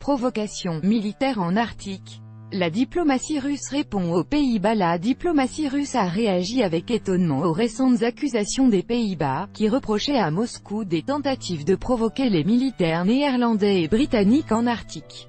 provocations militaires en Arctique. La diplomatie russe répond aux Pays-Bas. La diplomatie russe a réagi avec étonnement aux récentes accusations des Pays-Bas, qui reprochaient à Moscou des tentatives de provoquer les militaires néerlandais et britanniques en Arctique.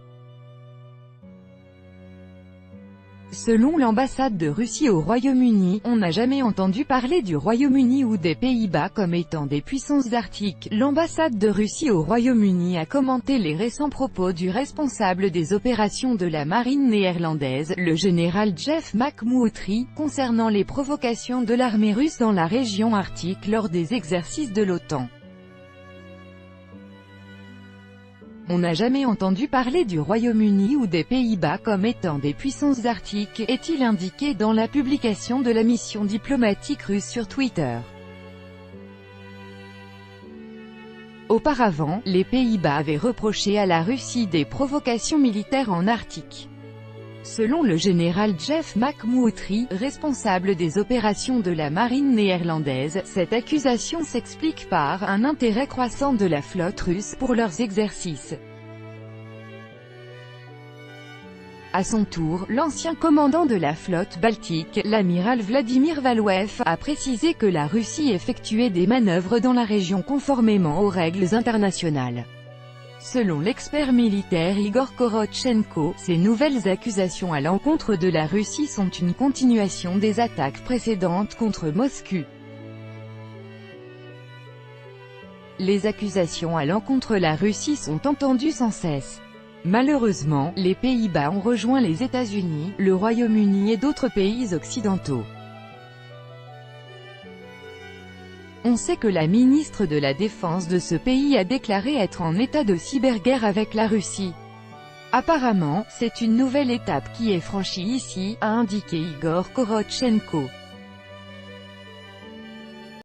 Selon l'ambassade de Russie au Royaume-Uni, on n'a jamais entendu parler du Royaume-Uni ou des Pays-Bas comme étant des puissances arctiques. L'ambassade de Russie au Royaume-Uni a commenté les récents propos du responsable des opérations de la marine néerlandaise, le général Jeff McMurtry, concernant les provocations de l'armée russe dans la région arctique lors des exercices de l'OTAN. On n'a jamais entendu parler du Royaume-Uni ou des Pays-Bas comme étant des puissances arctiques, est-il indiqué dans la publication de la mission diplomatique russe sur Twitter. Auparavant, les Pays-Bas avaient reproché à la Russie des provocations militaires en Arctique. Selon le général Jeff McMurtry, responsable des opérations de la marine néerlandaise, cette accusation s'explique par un intérêt croissant de la flotte russe pour leurs exercices. À son tour, l'ancien commandant de la flotte baltique, l'amiral Vladimir Valouev, a précisé que la Russie effectuait des manœuvres dans la région conformément aux règles internationales. Selon l'expert militaire Igor Korotchenko, ces nouvelles accusations à l'encontre de la Russie sont une continuation des attaques précédentes contre Moscou. Les accusations à l'encontre de la Russie sont entendues sans cesse. Malheureusement, les Pays-Bas ont rejoint les États-Unis, le Royaume-Uni et d'autres pays occidentaux. On sait que la ministre de la Défense de ce pays a déclaré être en état de cyberguerre avec la Russie. Apparemment, c'est une nouvelle étape qui est franchie ici, a indiqué Igor Korotchenko.